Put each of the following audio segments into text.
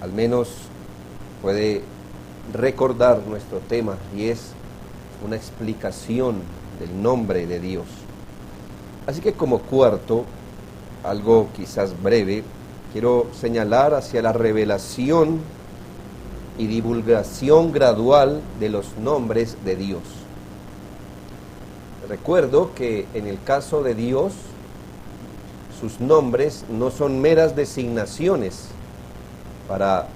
al menos puede recordar nuestro tema, y es una explicación del nombre de Dios. Así que como cuarto, algo quizás breve, quiero señalar hacia la revelación y divulgación gradual de los nombres de Dios. Recuerdo que en el caso de Dios, sus nombres no son meras designaciones para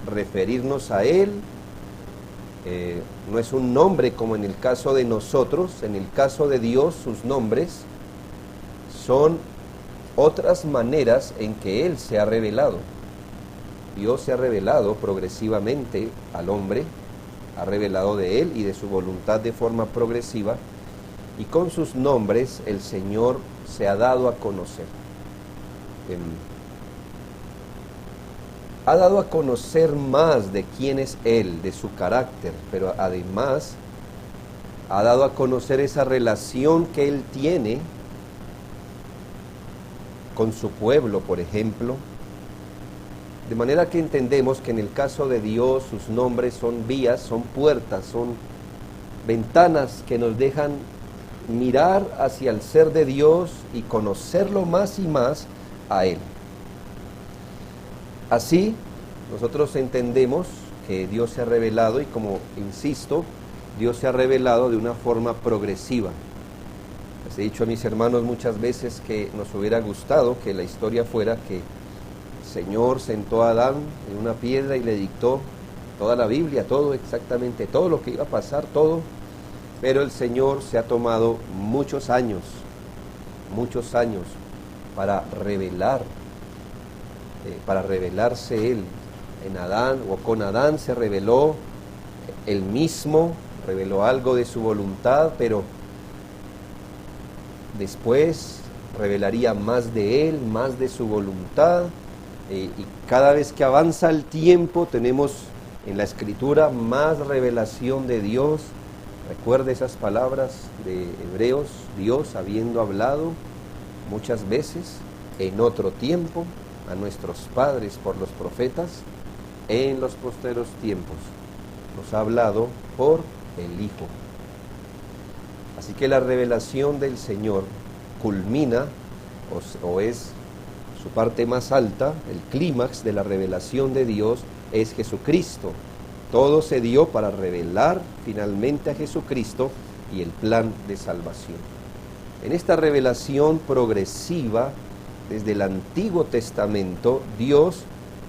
referirnos a Él, no es un nombre como en el caso de nosotros. En el caso de Dios, sus nombres son otras maneras en que Él se ha revelado. Dios se ha revelado progresivamente al hombre, ha revelado de Él y de su voluntad de forma progresiva, y con sus nombres el Señor se ha dado a conocer. Ha dado a conocer más de quién es Él, de su carácter, pero además ha dado a conocer esa relación que Él tiene con su pueblo, por ejemplo. De manera que entendemos que en el caso de Dios sus nombres son vías, son puertas, son ventanas que nos dejan mirar hacia el ser de Dios y conocerlo más y más a Él. Así, nosotros entendemos que Dios se ha revelado, y como insisto, Dios se ha revelado de una forma progresiva. Les he dicho a mis hermanos muchas veces que nos hubiera gustado que la historia fuera que el Señor sentó a Adán en una piedra y le dictó toda la Biblia, todo, exactamente todo lo que iba a pasar, todo. Pero el Señor se ha tomado muchos años para revelarse Él. En Adán, o con Adán, se reveló Él mismo, reveló algo de su voluntad, pero después revelaría más de Él, más de su voluntad, y cada vez que avanza el tiempo tenemos en la Escritura más revelación de Dios. Recuerde esas palabras de Hebreos: Dios habiendo hablado muchas veces en otro tiempo a nuestros padres por los profetas, en los posteros tiempos nos ha hablado por el Hijo. Así que la revelación del Señor culmina, o es su parte más alta, el clímax de la revelación de Dios es Jesucristo. Todo se dio para revelar finalmente a Jesucristo y el plan de salvación. En esta revelación progresiva, desde el Antiguo Testamento, Dios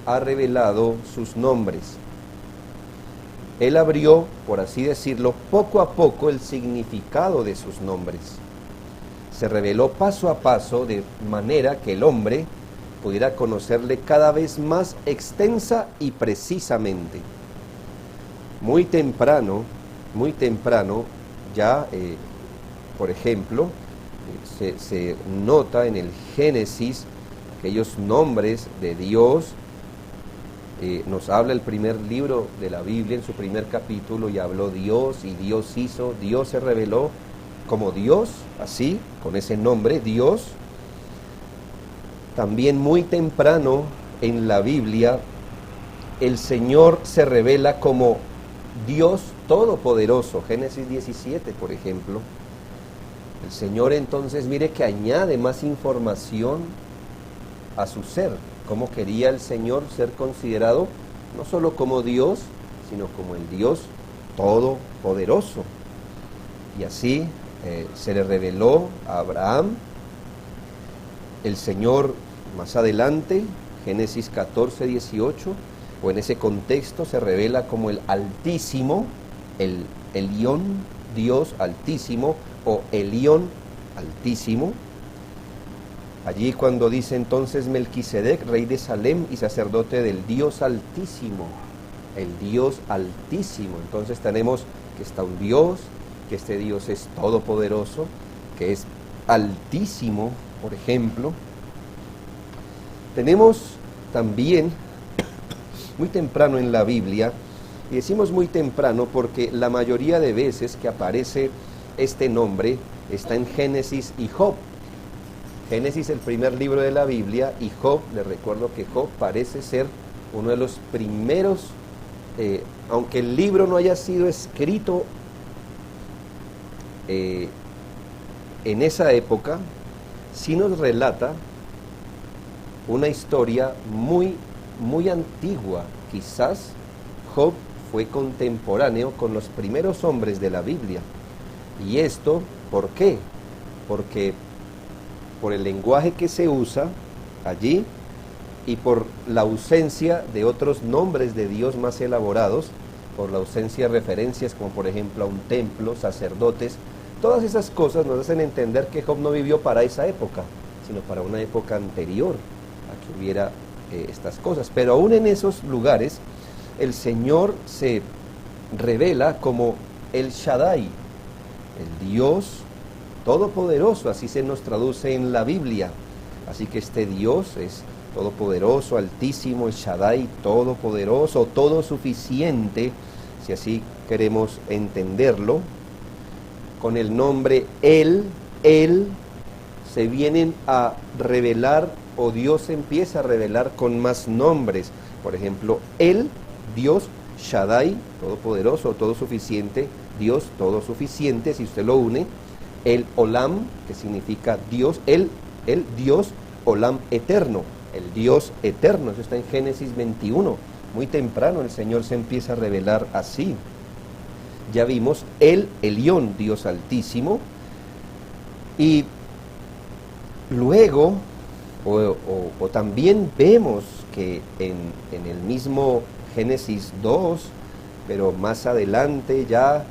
ha revelado sus nombres. Él abrió, por así decirlo, poco a poco el significado de sus nombres. Se reveló paso a paso de manera que el hombre pudiera conocerle cada vez más extensa y precisamente. Muy temprano, ya, por ejemplo, se nota en el Génesis aquellos nombres de Dios. Nos habla el primer libro de la Biblia en su primer capítulo, y habló Dios, y Dios hizo. Dios se reveló como Dios, así, con ese nombre, Dios. También muy temprano en la Biblia, el Señor se revela como Dios Todopoderoso. Génesis 17, por ejemplo. El Señor entonces, mire que añade más información a su ser. Cómo quería el Señor ser considerado no solo como Dios, sino como el Dios Todopoderoso. Y así se le reveló a Abraham. El Señor más adelante, Génesis 14, 18, o en ese contexto se revela como el Altísimo, el Elión, Dios Altísimo, o Elión Altísimo. Allí cuando dice entonces Melquisedec, rey de Salem y sacerdote del Dios Altísimo, el Dios Altísimo. Entonces tenemos que está un Dios, que este Dios es todopoderoso, que es altísimo, por ejemplo. Tenemos también muy temprano en la Biblia, y decimos muy temprano porque la mayoría de veces que aparece este nombre está en Génesis y Job. Génesis, el primer libro de la Biblia, y Job, les recuerdo que Job parece ser uno de los primeros, aunque el libro no haya sido escrito en esa época, sí nos relata una historia muy, muy antigua. Quizás Job fue contemporáneo con los primeros hombres de la Biblia. ¿Y esto por qué? Porque por el lenguaje que se usa allí y por la ausencia de otros nombres de Dios más elaborados, por la ausencia de referencias como por ejemplo a un templo, sacerdotes, todas esas cosas nos hacen entender que Job no vivió para esa época, sino para una época anterior a que hubiera estas cosas. Pero aún en esos lugares, el Señor se revela como el Shaddai, el Dios todopoderoso, así se nos traduce en la Biblia. Así que este Dios es todopoderoso, altísimo, el Shaddai, todopoderoso, todo suficiente, si así queremos entenderlo. Con el nombre Él se vienen a revelar, o Dios empieza a revelar con más nombres. Por ejemplo, Él, Dios, Shaddai, todopoderoso, todo suficiente, Dios, todo suficiente, si usted lo une. El Olam, que significa Dios, el Dios, Olam, eterno, el Dios eterno. Eso está en Génesis 21. Muy temprano el Señor se empieza a revelar así. Ya vimos el Elión, Dios altísimo. Y luego, o también vemos que en el mismo Génesis 2, pero más adelante ya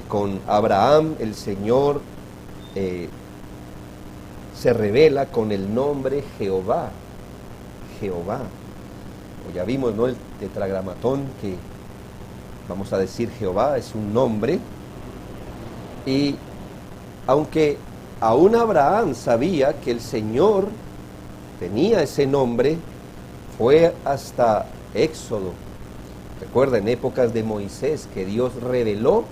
con Abraham, el Señor se revela con el nombre Jehová. Jehová. O ya vimos, ¿no?, el tetragramatón, que vamos a decir Jehová es un nombre. Y aunque aún Abraham sabía que el Señor tenía ese nombre, fue hasta Éxodo. Recuerda, en épocas de Moisés, que Dios reveló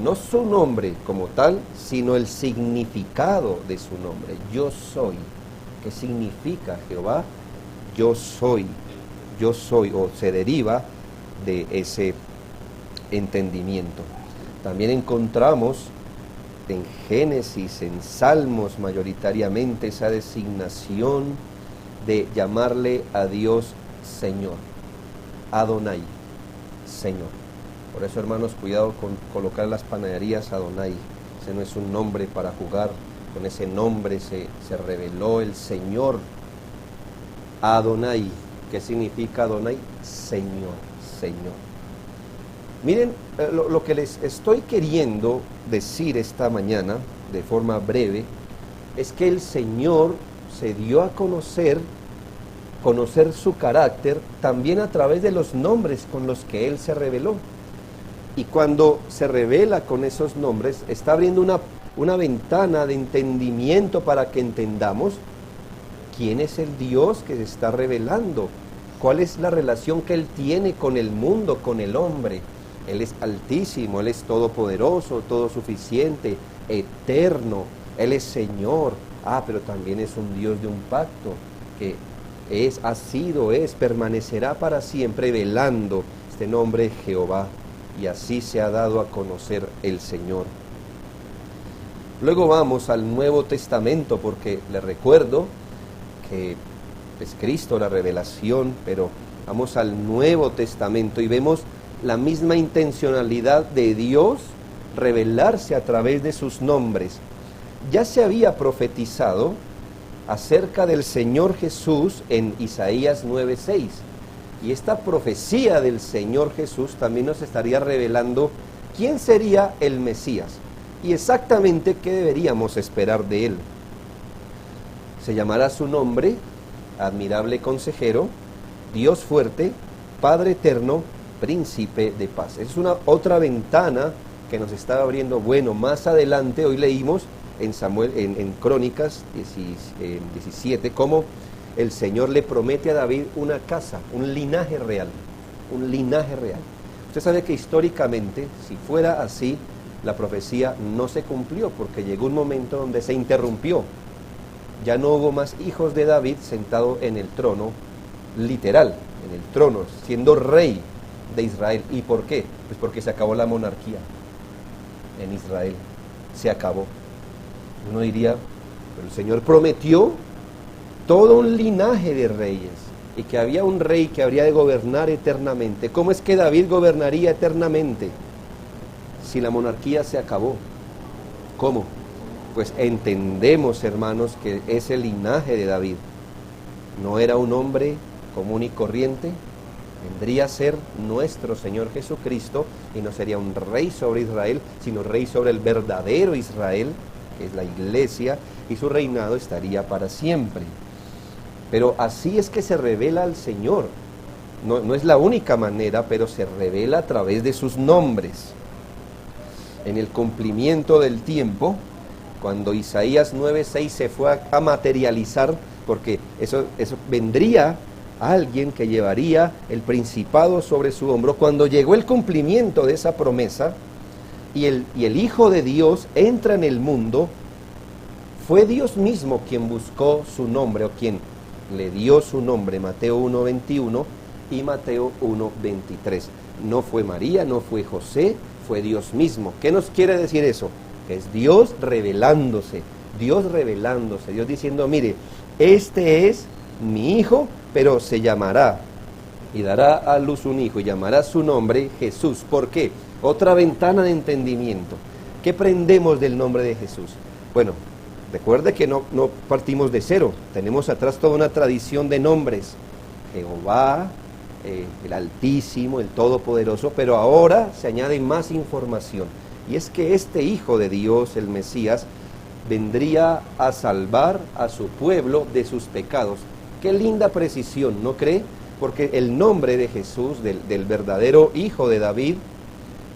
no su nombre como tal, sino el significado de su nombre. Yo soy. ¿Qué significa Jehová? Yo soy, o se deriva de ese entendimiento. También encontramos en Génesis, en Salmos mayoritariamente, esa designación de llamarle a Dios Señor, Adonai, Señor. Por eso, hermanos, cuidado con colocar las panaderías Adonai. Ese no es un nombre para jugar. Con ese nombre se reveló el Señor. Adonai. ¿Qué significa Adonai? Señor, Señor. Miren, lo que les estoy queriendo decir esta mañana, de forma breve, es que el Señor se dio a conocer su carácter también a través de los nombres con los que Él se reveló. Y cuando se revela con esos nombres, está abriendo una ventana de entendimiento para que entendamos quién es el Dios que se está revelando, cuál es la relación que Él tiene con el mundo, con el hombre. Él es altísimo, Él es todopoderoso, todo suficiente, eterno, Él es Señor. Pero también es un Dios de un pacto, que ha sido, permanecerá para siempre, velando este nombre Jehová. Y así se ha dado a conocer el Señor. Luego vamos al Nuevo Testamento, porque les recuerdo que es Cristo la revelación, pero vamos al Nuevo Testamento y vemos la misma intencionalidad de Dios revelarse a través de sus nombres. Ya se había profetizado acerca del Señor Jesús en Isaías 9:6. Y esta profecía del Señor Jesús también nos estaría revelando quién sería el Mesías y exactamente qué deberíamos esperar de Él. Se llamará su nombre, Admirable Consejero, Dios Fuerte, Padre Eterno, Príncipe de Paz. Es una otra ventana que nos está abriendo. Bueno, más adelante, hoy leímos en Crónicas 17, cómo el Señor le promete a David una casa, un linaje real, un linaje real. Usted sabe que históricamente, si fuera así, la profecía no se cumplió, porque llegó un momento donde se interrumpió. Ya no hubo más hijos de David sentado en el trono literal, en el trono, siendo rey de Israel. ¿Y por qué? Pues porque se acabó la monarquía en Israel, se acabó. Uno diría, pero el Señor prometió todo un linaje de reyes, y que había un rey que habría de gobernar eternamente. ¿Cómo es que David gobernaría eternamente si la monarquía se acabó? ¿Cómo? Pues entendemos, hermanos, que ese linaje de David no era un hombre común y corriente, vendría a ser nuestro Señor Jesucristo, y no sería un rey sobre Israel, sino rey sobre el verdadero Israel, que es la iglesia, y su reinado estaría para siempre. Pero así es que se revela al Señor. No es la única manera, pero se revela a través de sus nombres. En el cumplimiento del tiempo, cuando Isaías 9:6 se fue a materializar, porque eso vendría alguien que llevaría el principado sobre su hombro. Cuando llegó el cumplimiento de esa promesa y el Hijo de Dios entra en el mundo, fue Dios mismo quien buscó su nombre, o quien le dio su nombre, Mateo 1:21 y Mateo 1:23. No fue María, no fue José, fue Dios mismo. ¿Qué nos quiere decir eso? Que es Dios revelándose, Dios diciendo, mire, este es mi hijo, pero se llamará, y dará a luz un hijo, y llamará su nombre Jesús. ¿Por qué? Otra ventana de entendimiento. ¿Qué aprendemos del nombre de Jesús? Bueno, recuerde que no partimos de cero, tenemos atrás toda una tradición de nombres: Jehová, el Altísimo, el Todopoderoso, pero ahora se añade más información, y es que este Hijo de Dios, el Mesías, vendría a salvar a su pueblo de sus pecados. Qué linda precisión, ¿no cree? Porque el nombre de Jesús, del verdadero Hijo de David,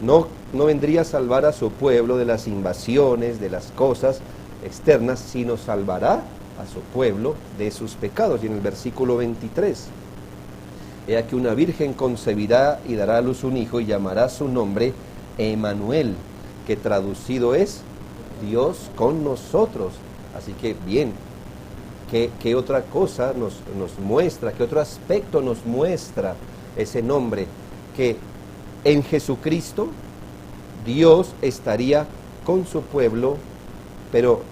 no vendría a salvar a su pueblo de las invasiones, de las cosas externas, sino salvará a su pueblo de sus pecados. Y en el versículo 23, he aquí una virgen concebirá y dará a luz un hijo, y llamará su nombre Emmanuel, que traducido es Dios con nosotros. Así que bien, ¿qué otra cosa nos muestra, qué otro aspecto nos muestra ese nombre? Que en Jesucristo Dios estaría con su pueblo, pero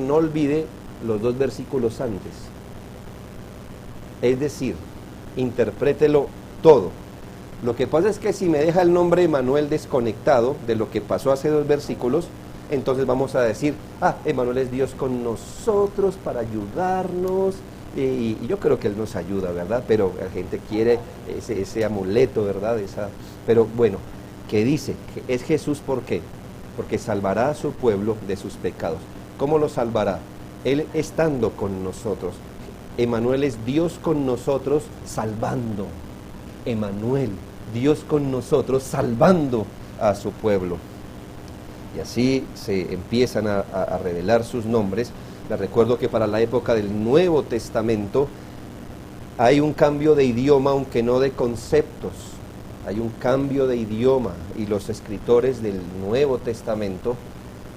no olvide los dos versículos antes. Es decir, interprételo todo. Lo que pasa es que si me deja el nombre Emmanuel desconectado de lo que pasó hace dos versículos, entonces vamos a decir, Emmanuel es Dios con nosotros para ayudarnos, y yo creo que Él nos ayuda, ¿verdad? Pero la gente quiere ese amuleto, ¿verdad? Pero bueno, ¿qué dice? Es Jesús, ¿por qué? Porque salvará a su pueblo de sus pecados. ¿Cómo lo salvará? Él estando con nosotros. Emmanuel es Dios con nosotros salvando. Emmanuel, Dios con nosotros salvando a su pueblo. Y así se empiezan a revelar sus nombres. Les recuerdo que para la época del Nuevo Testamento hay un cambio de idioma, aunque no de conceptos. Hay un cambio de idioma, y los escritores del Nuevo Testamento,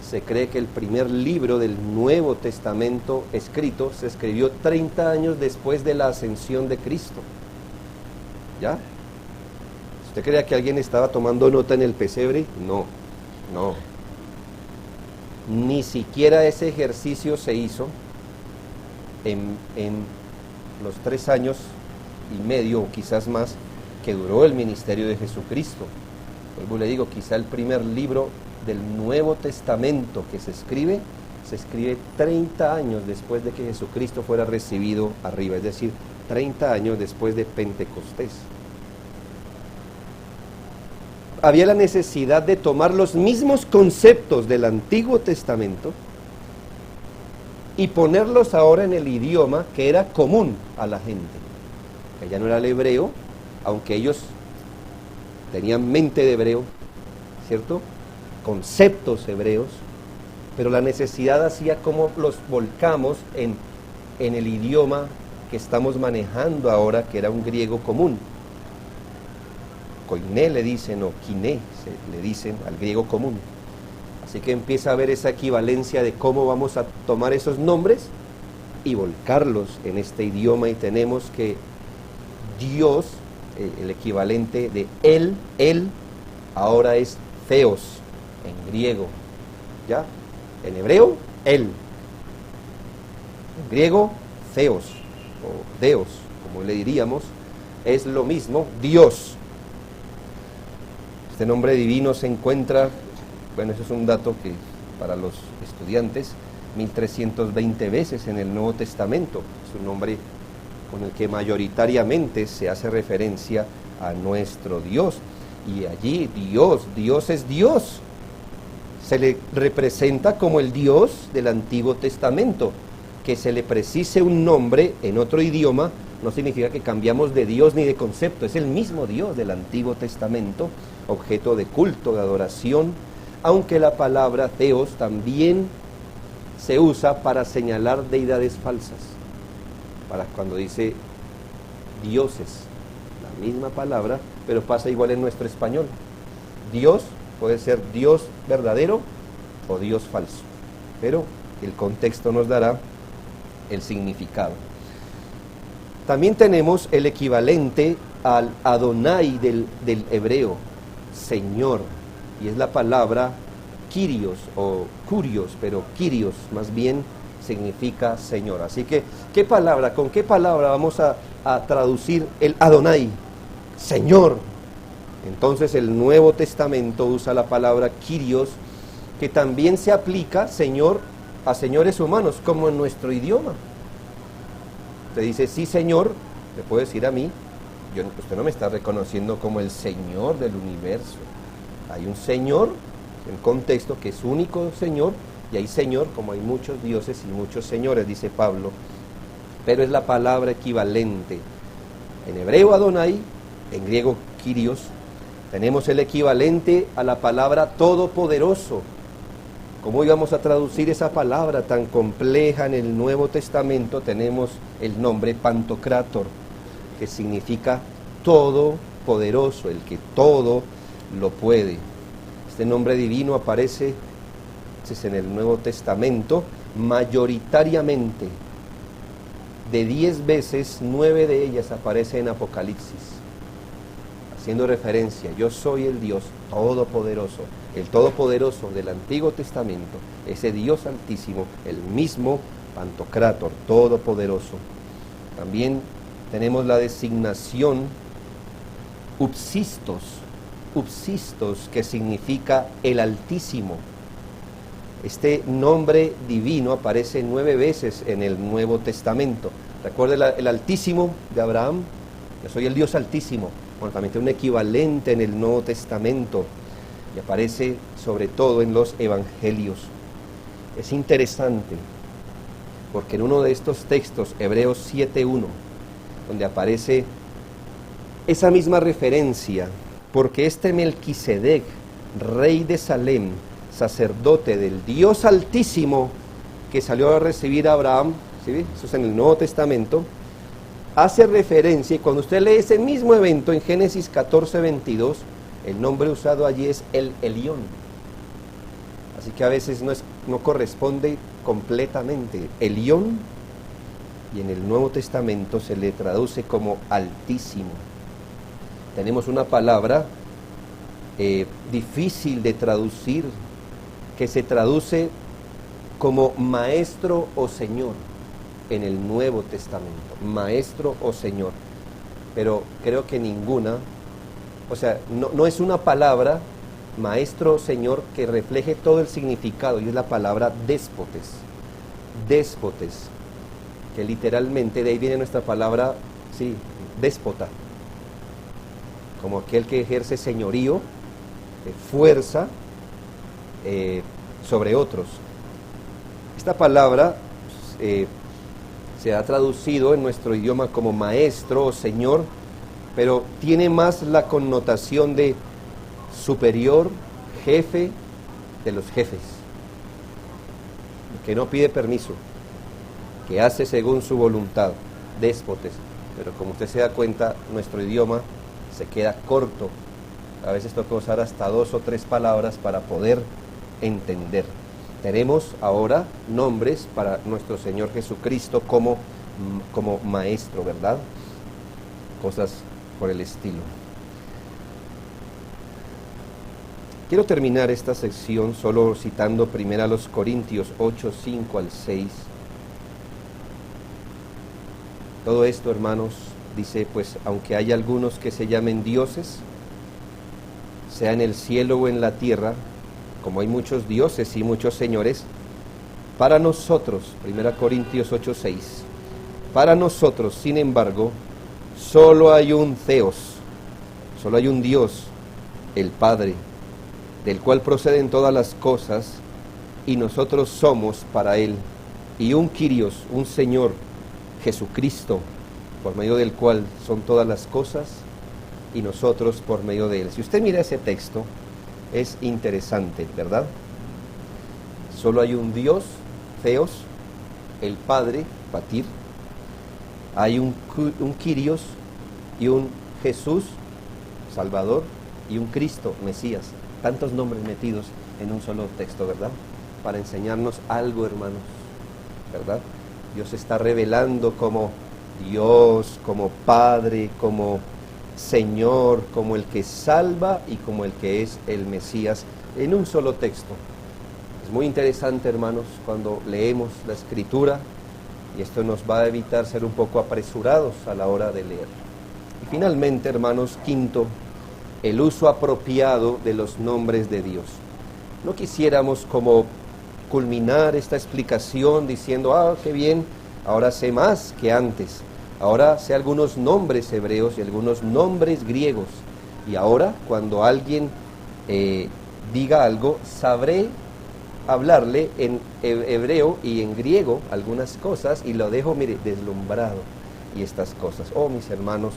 se cree que el primer libro del Nuevo Testamento escrito se escribió 30 años después de la ascensión de Cristo. ¿Ya? ¿Usted creía que alguien estaba tomando nota en el pesebre? No. Ni siquiera ese ejercicio se hizo en los 3 años y medio, o quizás más, que duró el ministerio de Jesucristo. Vuelvo, le digo, quizá el primer libro del Nuevo Testamento que se escribe 30 años después de que Jesucristo fuera recibido arriba, es decir, 30 años después de Pentecostés. Había la necesidad de tomar los mismos conceptos del Antiguo Testamento y ponerlos ahora en el idioma que era común a la gente, que ya no era el hebreo, aunque ellos tenían mente de hebreo, ¿cierto? Conceptos hebreos, pero la necesidad hacía como los volcamos en el idioma que estamos manejando ahora, que era un griego común. Koiné le dicen, o kiné le dicen al griego común. Así que empieza a haber esa equivalencia de cómo vamos a tomar esos nombres y volcarlos en este idioma, y tenemos que Dios, el equivalente de él, ahora es Theos, en griego, ¿ya? En hebreo, él. En griego, Theos, o Deos, como le diríamos, es lo mismo, Dios. Este nombre divino se encuentra, bueno, eso es un dato que para los estudiantes, 1320 veces en el Nuevo Testamento. Es un nombre con el que mayoritariamente se hace referencia a nuestro Dios. Y allí Dios es Dios. Se le representa como el Dios del Antiguo Testamento. Que se le precise un nombre en otro idioma no significa que cambiamos de Dios ni de concepto. Es el mismo Dios del Antiguo Testamento, objeto de culto, de adoración, aunque la palabra Theos también se usa para señalar deidades falsas, para cuando dice dioses, la misma palabra, pero pasa igual en nuestro español. Dios puede ser Dios verdadero o Dios falso, pero el contexto nos dará el significado. También tenemos el equivalente al Adonai del hebreo, Señor, y es la palabra Kyrios o Kurios, pero Kyrios más bien significa Señor. Así que, ¿con qué palabra vamos a traducir el Adonai? Señor. Entonces el Nuevo Testamento usa la palabra Kyrios, que también se aplica, Señor, a señores humanos, como en nuestro idioma. Usted dice, sí, Señor, le puedo decir a mí, usted no me está reconociendo como el Señor del universo. Hay un Señor, en contexto, que es único Señor, y hay Señor, como hay muchos dioses y muchos señores, dice Pablo, pero es la palabra equivalente. En hebreo Adonai, en griego Kyrios, tenemos el equivalente a la palabra todopoderoso. ¿Cómo íbamos a traducir esa palabra tan compleja en el Nuevo Testamento? Tenemos el nombre Pantocrátor, que significa todopoderoso, el que todo lo puede. Este nombre divino aparece en el Nuevo Testamento mayoritariamente. De 10 veces, 9 de ellas aparecen en Apocalipsis, haciendo referencia, yo soy el Dios todopoderoso, el todopoderoso del Antiguo Testamento, ese Dios altísimo, el mismo Pantocrátor, todopoderoso. También tenemos la designación Upsistos, que significa el Altísimo. Este nombre divino aparece 9 veces en el Nuevo Testamento. Recuerde el Altísimo de Abraham, yo soy el Dios Altísimo. Bueno, también tiene un equivalente en el Nuevo Testamento y aparece sobre todo en los Evangelios. Es interesante porque en uno de estos textos, Hebreos 7:1, donde aparece esa misma referencia, porque este Melquisedec, rey de Salem, sacerdote del Dios Altísimo, que salió a recibir a Abraham, ¿sí? Eso es en el Nuevo Testamento, hace referencia, y cuando usted lee ese mismo evento en Génesis 14:22, el nombre usado allí es el Elión. Así que a veces no corresponde completamente. Elión, y en el Nuevo Testamento se le traduce como Altísimo. Tenemos una palabra difícil de traducir, que se traduce como Maestro o Señor en el Nuevo Testamento, Maestro o Señor, pero creo que ninguna, o sea, no es una palabra, Maestro o Señor, que refleje todo el significado, y es la palabra déspotes, que literalmente de ahí viene nuestra palabra, sí, déspota, como aquel que ejerce señorío, fuerza sobre otros. Esta palabra se ha traducido en nuestro idioma como maestro o señor, pero tiene más la connotación de superior, jefe de los jefes, que no pide permiso, que hace según su voluntad, déspotes. Pero como usted se da cuenta, nuestro idioma se queda corto. A veces toca usar hasta 2 o 3 palabras para poder entender. Tenemos ahora nombres para nuestro Señor Jesucristo como maestro, ¿verdad? cosas por el estilo. Quiero terminar esta sección solo citando primero a los Corintios 8, 5 al 6. Todo esto, hermanos, dice, pues aunque hay algunos que se llamen dioses, sea en el cielo o en la tierra, como hay muchos dioses y muchos señores, para nosotros, 1 Corintios 8, 6, para nosotros, sin embargo, solo hay un Theos, solo hay un Dios, el Padre, del cual proceden todas las cosas, y nosotros somos para Él, y un Kyrios, un Señor, Jesucristo, por medio del cual son todas las cosas, y nosotros por medio de Él. Si usted mira ese texto, es interesante, ¿verdad? Solo hay un Dios, Theos, el Padre, Patir, hay un Kyrios y un Jesús, Salvador, y un Cristo, Mesías. Tantos nombres metidos en un solo texto, ¿verdad? Para enseñarnos algo, hermanos, ¿verdad? Dios está revelando como Dios, como Padre, como Señor, como el que salva y como el que es el Mesías en un solo texto. Es muy interesante, hermanos, cuando leemos la Escritura, y esto nos va a evitar ser un poco apresurados a la hora de leer. Y finalmente, hermanos, quinto, el uso apropiado de los nombres de Dios. No quisiéramos como culminar esta explicación diciendo, qué bien, ahora sé más que antes, ahora sé algunos nombres hebreos y algunos nombres griegos, y ahora cuando alguien diga algo, sabré hablarle en hebreo y en griego algunas cosas, y lo dejo, mire, deslumbrado, y estas cosas. Oh, mis hermanos,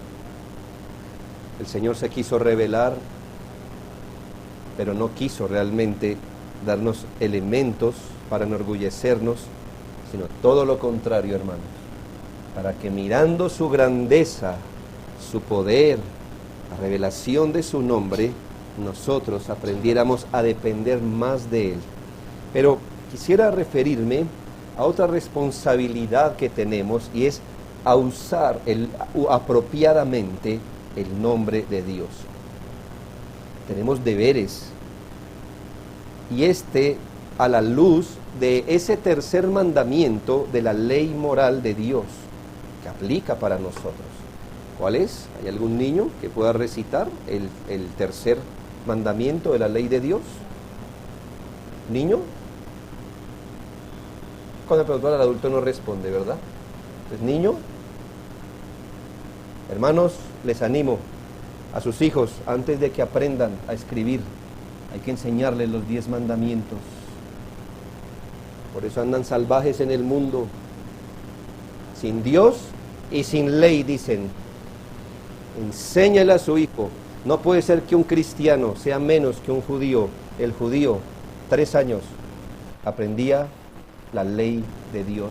el Señor se quiso revelar, pero no quiso realmente darnos elementos para enorgullecernos, sino todo lo contrario, hermanos, para que mirando su grandeza, su poder, la revelación de su nombre, nosotros aprendiéramos a depender más de Él. Pero quisiera referirme a otra responsabilidad que tenemos, y es a usar apropiadamente el nombre de Dios. Tenemos deberes, y a la luz de ese tercer mandamiento de la ley moral de Dios que aplica para nosotros. ¿Cuál es? ¿Hay algún niño que pueda recitar el tercer mandamiento de la ley de Dios? ¿Niño? Cuando preguntan al adulto no responde, ¿verdad? Entonces, niño. Hermanos, les animo a sus hijos, antes de que aprendan a escribir, hay que enseñarles los 10 mandamientos. Por eso andan salvajes en el mundo, sin Dios y sin ley, dicen. Enséñale a su hijo. No puede ser que un cristiano sea menos que un judío. El judío, 3 años, aprendía la ley de Dios.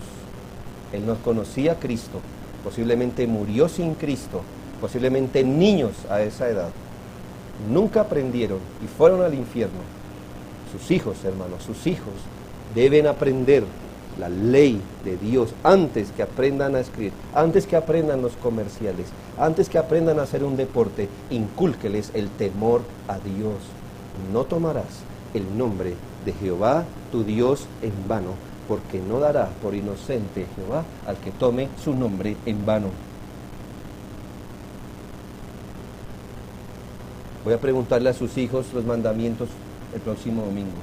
Él no conocía a Cristo, posiblemente murió sin Cristo, posiblemente niños a esa edad. Nunca aprendieron y fueron al infierno. Sus hijos, hermanos, sus hijos deben aprender la ley de Dios antes que aprendan a escribir, antes que aprendan los comerciales, antes que aprendan a hacer un deporte. Incúlqueles el temor a Dios. No tomarás el nombre de Jehová tu Dios en vano, porque no dará por inocente Jehová al que tome su nombre en vano. Voy a preguntarle a sus hijos los mandamientos el próximo domingo.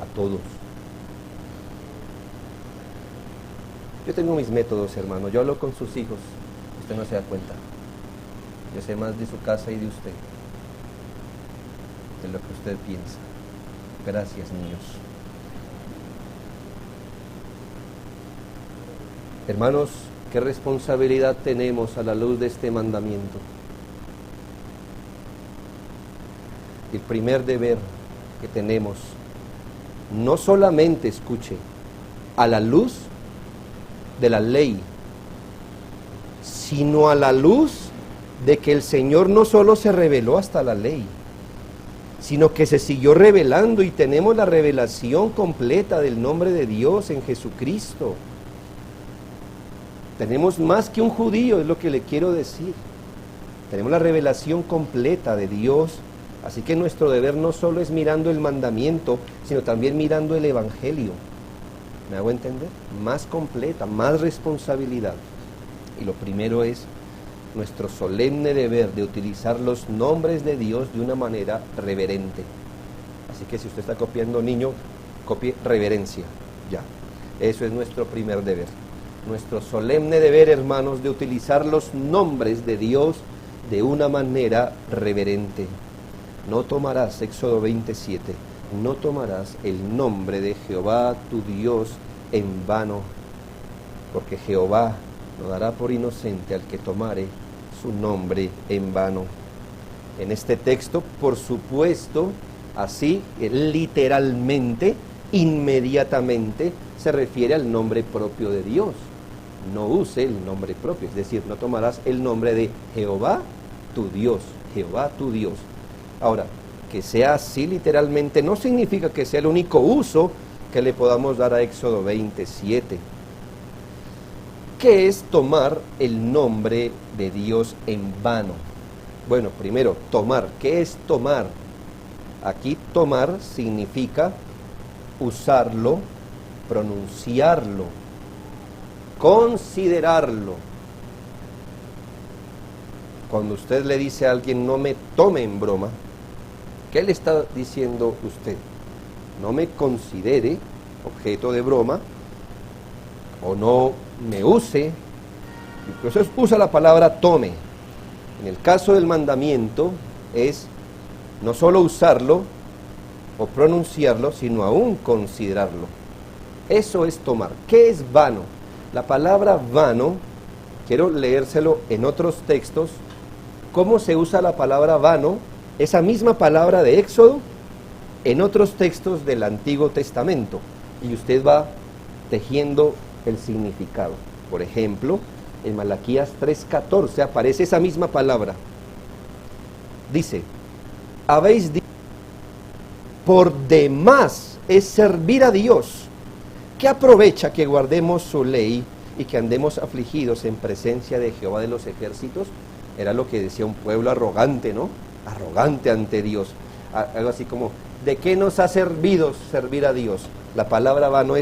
A todos. Yo tengo mis métodos, hermano. Yo hablo con sus hijos. Usted no se da cuenta. Yo sé más de su casa y de usted, de lo que usted piensa. Gracias, niños. Hermanos, ¿qué responsabilidad tenemos a la luz de este mandamiento? El primer deber que tenemos, no solamente, escuche, a la luz de la ley, sino a la luz de que el Señor no solo se reveló hasta la ley, sino que se siguió revelando, y tenemos la revelación completa del nombre de Dios en Jesucristo. Tenemos más que un judío, es lo que le quiero decir. Tenemos la revelación completa de Dios, así que nuestro deber no solo es mirando el mandamiento, sino también mirando el evangelio. ¿Me hago entender? Más completa, más responsabilidad. Y lo primero es nuestro solemne deber de utilizar los nombres de Dios de una manera reverente. Así que si usted está copiando, niño, copie reverencia, ya. Eso es nuestro primer deber. Nuestro solemne deber, hermanos, de utilizar los nombres de Dios de una manera reverente. No tomarás, Éxodo 27, no tomarás el nombre de Jehová tu Dios en vano, porque Jehová no dará por inocente al que tomare su nombre en vano. En este texto, por supuesto, así literalmente, inmediatamente, se refiere al nombre propio de Dios. No use el nombre propio, es decir, no tomarás el nombre de Jehová tu Dios, Jehová tu Dios. Ahora, que sea así literalmente no significa que sea el único uso que le podamos dar a Éxodo 27. ¿Qué es tomar el nombre de Dios en vano? Bueno, primero, tomar. ¿Qué es tomar? Aquí tomar significa usarlo, pronunciarlo, considerarlo. Cuando usted le dice a alguien no me tome en broma, ¿qué le está diciendo usted? No me considere objeto de broma, o no me use. Entonces usa la palabra tome. En el caso del mandamiento es no solo usarlo o pronunciarlo, sino aún considerarlo. Eso es tomar. ¿Qué es vano? La palabra vano, quiero leérselo en otros textos. ¿Cómo se usa la palabra vano? Esa misma palabra de Éxodo en otros textos del Antiguo Testamento. Y usted va tejiendo el significado. Por ejemplo, en Malaquías 3:14 aparece esa misma palabra. Dice, habéis dicho, por demás es servir a Dios. ¿Qué aprovecha que guardemos su ley y que andemos afligidos en presencia de Jehová de los ejércitos? Era lo que decía un pueblo arrogante, ¿no? Arrogante ante Dios. Algo así como, ¿de qué nos ha servido servir a Dios? La palabra vano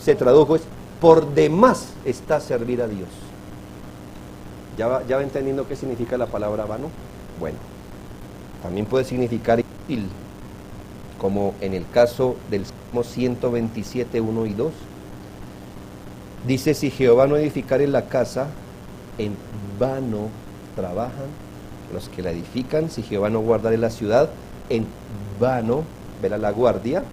se tradujo, es por demás está servir a Dios. ¿Ya va entendiendo qué significa la palabra vano? Bueno, también puede significar inútil, como en el caso del Salmo 127, 1 y 2. Dice, si Jehová no edificare la casa, en vano trabajan los que la edifican. Si Jehová no guardare la ciudad, en vano vela la guardia.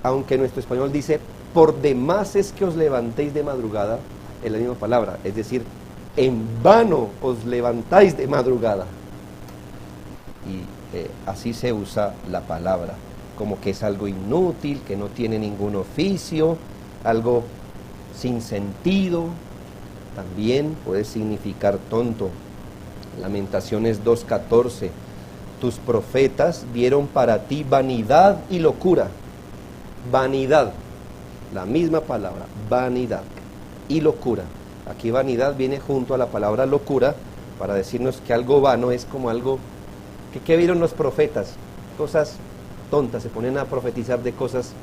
Aunque nuestro español dice, por demás es que os levantéis de madrugada, es la misma palabra, es decir, en vano os levantáis de madrugada. Y así se usa la palabra, como que es algo inútil, que no tiene ningún oficio, algo sin sentido. También puede significar tonto. Lamentaciones 2:14, tus profetas vieron para ti vanidad y locura. Vanidad, la misma palabra, vanidad y locura. Aquí vanidad viene junto a la palabra locura para decirnos que algo vano es como algo ¿qué vieron los profetas? Cosas tontas, se ponen a profetizar de cosas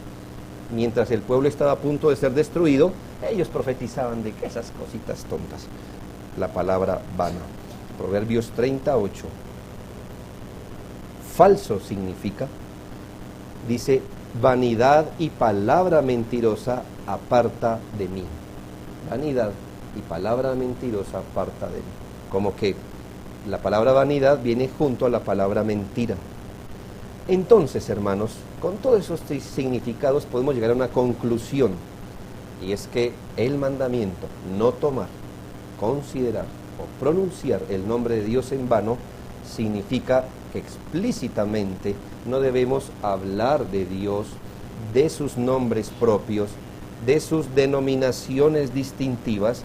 mientras el pueblo estaba a punto de ser destruido, ellos profetizaban de esas cositas tontas. La palabra vano. Proverbios 38. Falso significa, dice, vanidad y palabra mentirosa aparta de mí. Vanidad y palabra mentirosa aparta de mí. Como que la palabra vanidad viene junto a la palabra mentira. Entonces, hermanos, con todos esos significados podemos llegar a una conclusión, y es que el mandamiento, no tomar, considerar o pronunciar el nombre de Dios en vano, significa que explícitamente no debemos hablar de Dios, de sus nombres propios, de sus denominaciones distintivas,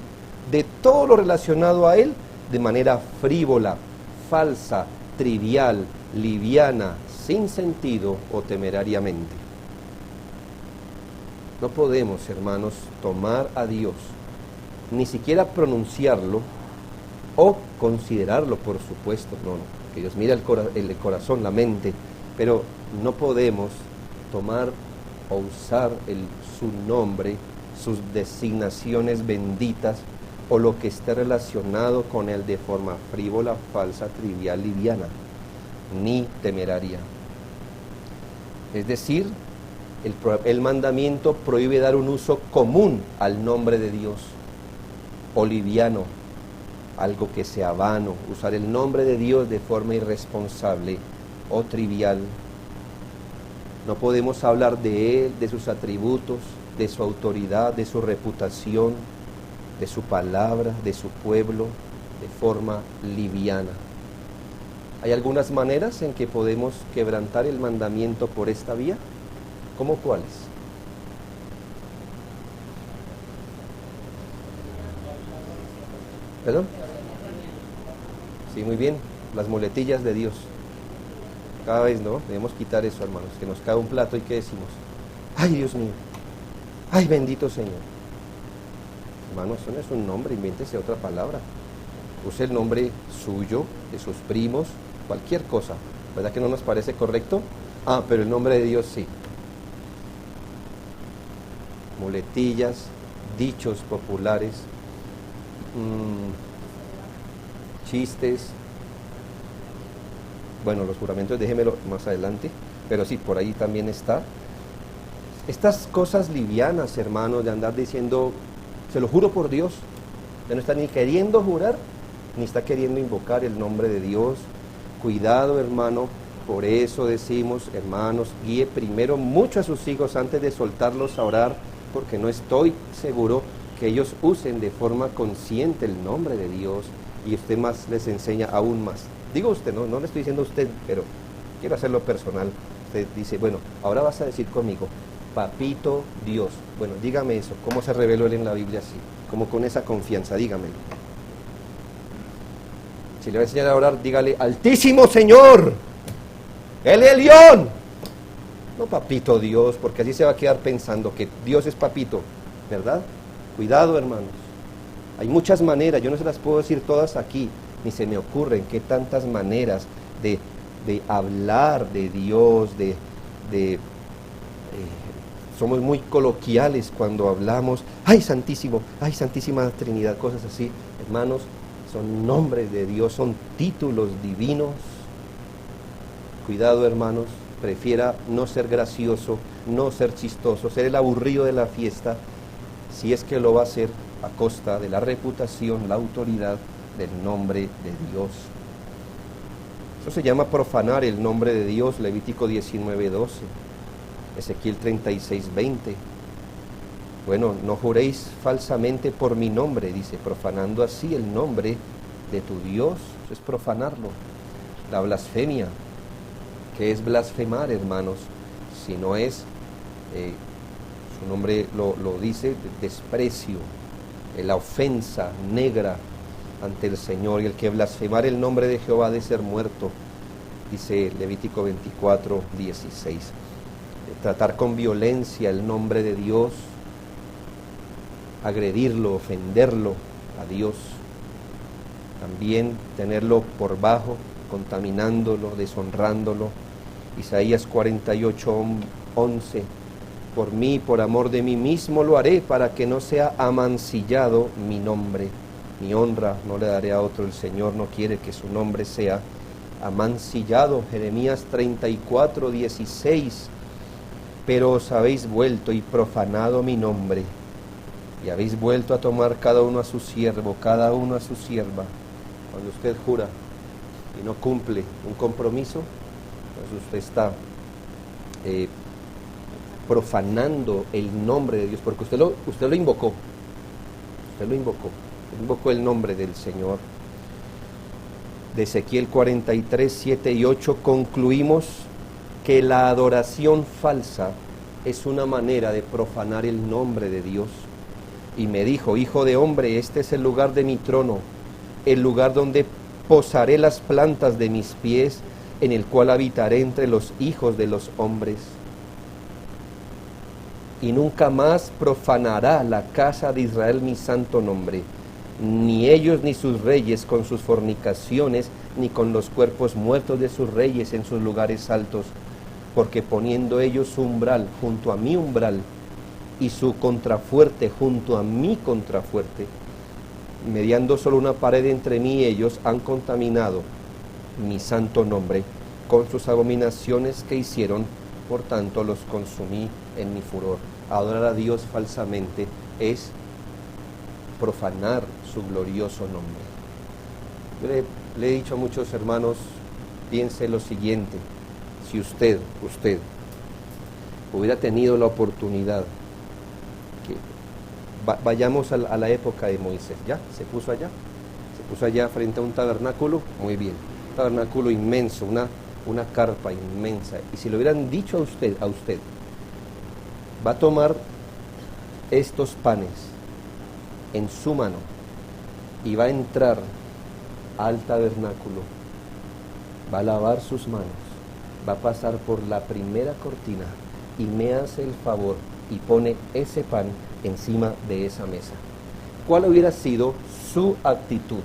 de todo lo relacionado a Él, de manera frívola, falsa, trivial, liviana, sin sentido o temerariamente. No podemos, hermanos, tomar a Dios, ni siquiera pronunciarlo o considerarlo, por supuesto, no, que Dios mira el corazón, la mente, pero no podemos tomar o usar su nombre, sus designaciones benditas o lo que esté relacionado con él de forma frívola, falsa, trivial, liviana, ni temeraria. Es decir, el mandamiento prohíbe dar un uso común al nombre de Dios, o liviano, algo que sea vano, usar el nombre de Dios de forma irresponsable o trivial. No podemos hablar de Él, de sus atributos, de su autoridad, de su reputación, de su palabra, de su pueblo, de forma liviana. ¿Hay algunas maneras en que podemos quebrantar el mandamiento por esta vía? ¿Cómo cuáles? ¿Perdón? Sí, muy bien, las muletillas de Dios. Cada vez, ¿no? Debemos quitar eso, hermanos, que nos cae un plato y ¿qué decimos? ¡Ay, Dios mío! ¡Ay, bendito Señor! Hermanos, eso no es un nombre, invéntese otra palabra. Use el nombre suyo, de sus primos, cualquier cosa. ¿Verdad que no nos parece correcto? Ah, pero el nombre de Dios sí. Muletillas, dichos populares, chistes. Bueno, los juramentos déjemelo más adelante, pero sí, por ahí también está. Estas cosas livianas, hermanos, de andar diciendo, se lo juro por Dios, ya no está ni queriendo jurar, ni está queriendo invocar el nombre de Dios. Cuidado, hermano, por eso decimos, hermanos, guíe primero mucho a sus hijos antes de soltarlos a orar, porque no estoy seguro que ellos usen de forma consciente el nombre de Dios y usted más les enseña aún más. Digo usted, no le estoy diciendo a usted, pero quiero hacerlo personal. Usted dice, bueno, ahora vas a decir conmigo, Papito Dios. Bueno, dígame eso, ¿cómo se reveló él en la Biblia así? Como con esa confianza, dígamelo. Si le va a enseñar a orar, dígale, Altísimo Señor, el Elión. No Papito Dios, porque así se va a quedar pensando que Dios es papito, ¿verdad? Cuidado, hermanos. Hay muchas maneras, yo no se las puedo decir todas aquí, ni se me ocurren qué tantas maneras de hablar de Dios, somos muy coloquiales cuando hablamos, ¡ay Santísimo! ¡Ay Santísima Trinidad! Cosas así, hermanos, son nombres de Dios, son títulos divinos. Cuidado, hermanos, prefiera no ser gracioso, no ser chistoso, ser el aburrido de la fiesta, si es que lo va a hacer a costa de la reputación, la autoridad del nombre de Dios. Eso se llama profanar el nombre de Dios, Levítico 19:12, Ezequiel 36:20. Bueno, no juréis falsamente por mi nombre, dice, profanando así el nombre de tu Dios. Eso es profanarlo. La blasfemia, ¿qué es blasfemar, hermanos? Si no es, su nombre lo dice, desprecio, la ofensa negra ante el Señor, y el que blasfemar el nombre de Jehová ha de ser muerto, dice Levítico 24:16. Tratar con violencia el nombre de Dios, agredirlo, ofenderlo a Dios, también tenerlo por bajo, contaminándolo, deshonrándolo. Isaías 48:11, por mí, por amor de mí mismo lo haré, para que no sea amancillado mi nombre. Mi honra no le daré a otro, el Señor no quiere que su nombre sea amancillado. Jeremías 34:16, pero os habéis vuelto y profanado mi nombre, y habéis vuelto a tomar cada uno a su siervo, cada uno a su sierva. Cuando usted jura y no cumple un compromiso, pues usted está profanando el nombre de Dios, porque usted lo invocó, invocó el nombre del Señor. De Ezequiel 43:7 y 8 concluimos que la adoración falsa es una manera de profanar el nombre de Dios. Y me dijo, hijo de hombre, este es el lugar de mi trono, el lugar donde posaré las plantas de mis pies, en el cual habitaré entre los hijos de los hombres. y nunca más profanará la casa de Israel mi santo nombre, ni ellos ni sus reyes con sus fornicaciones, ni con los cuerpos muertos de sus reyes en sus lugares altos, porque poniendo ellos su umbral junto a mi umbral, y su contrafuerte junto a mi contrafuerte, mediando solo una pared entre mí y ellos, han contaminado mi santo nombre con sus abominaciones que hicieron, por tanto los consumí en mi furor. Adorar a Dios falsamente es profanar su glorioso nombre. Yo le he dicho a muchos hermanos, piense lo siguiente: si usted hubiera tenido la oportunidad, vayamos a la época de Moisés, ¿ya? Se puso allá frente a un tabernáculo, muy bien, un tabernáculo inmenso, una carpa inmensa, y si le hubieran dicho a usted, va a tomar estos panes en su mano y va a entrar al tabernáculo, va a lavar sus manos, va a pasar por la primera cortina y me hace el favor y pone ese pan encima de esa mesa, ¿cuál hubiera sido su actitud?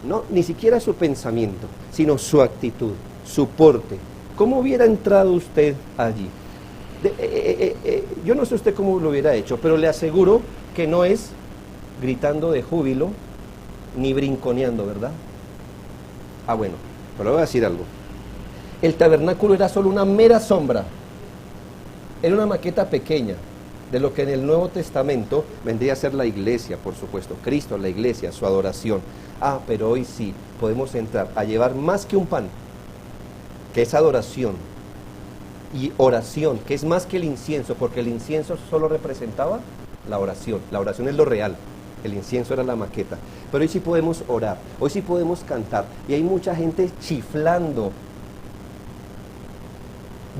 No, ni siquiera su pensamiento, sino su actitud, su porte. ¿Cómo hubiera entrado usted allí? Yo no sé usted cómo lo hubiera hecho, pero le aseguro que no es gritando de júbilo ni brinconeando, ¿verdad? Bueno, pero le voy a decir algo. El tabernáculo era solo una mera sombra, era una maqueta pequeña de lo que en el Nuevo Testamento vendría a ser la iglesia, por supuesto, Cristo, la iglesia, su adoración. Pero hoy sí podemos entrar a llevar más que un pan, que es adoración, y oración, que es más que el incienso, porque el incienso solo representaba la oración es lo real, el incienso era la maqueta, pero hoy sí podemos orar, hoy sí podemos cantar, y hay mucha gente chiflando,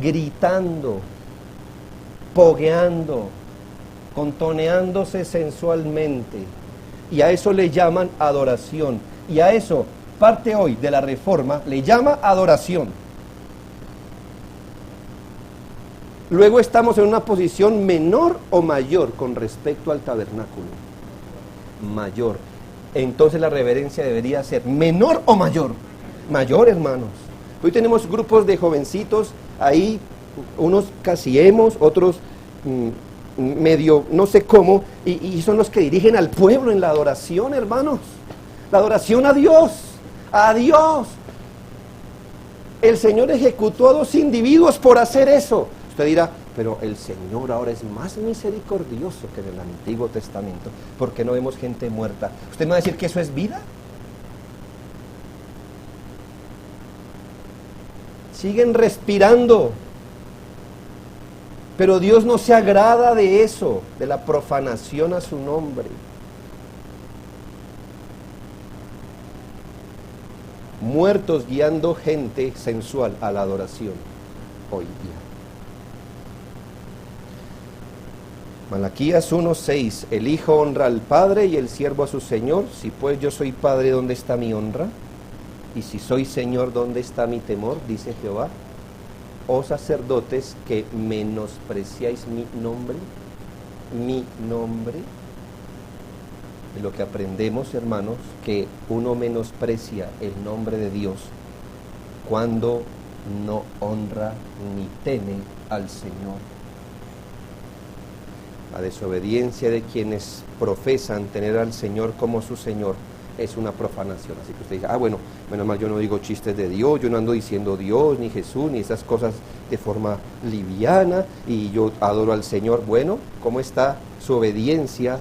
gritando, pogueando, contoneándose sensualmente, y a eso le llaman adoración, y a eso parte hoy de la Reforma le llama adoración. Luego estamos en una posición menor o mayor con respecto al tabernáculo. Mayor. Entonces la reverencia debería ser menor o mayor. Mayor, hermanos. Hoy tenemos grupos de jovencitos ahí, unos casi emos, otros medio no sé cómo, y son los que dirigen al pueblo en la adoración, hermanos. La adoración a Dios, a Dios. El Señor ejecutó a 2 individuos por hacer eso. Usted dirá, pero el Señor ahora es más misericordioso que en el Antiguo Testamento. ¿Por qué no vemos gente muerta? ¿Usted me va a decir que eso es vida? Siguen respirando. Pero Dios no se agrada de eso, de la profanación a su nombre. Muertos guiando gente sensual a la adoración hoy día. Malaquías 1:6, el Hijo honra al Padre y el siervo a su Señor. Si pues yo soy Padre, ¿dónde está mi honra? Y si soy Señor, ¿dónde está mi temor? Dice Jehová. Oh sacerdotes que menospreciáis mi nombre, de lo que aprendemos, hermanos, que uno menosprecia el nombre de Dios cuando no honra ni teme al Señor. La desobediencia de quienes profesan tener al Señor como su Señor es una profanación. Así que usted dice, bueno, menos mal yo no digo chistes de Dios, yo no ando diciendo Dios, ni Jesús, ni esas cosas de forma liviana, y yo adoro al Señor. Bueno, ¿cómo está su obediencia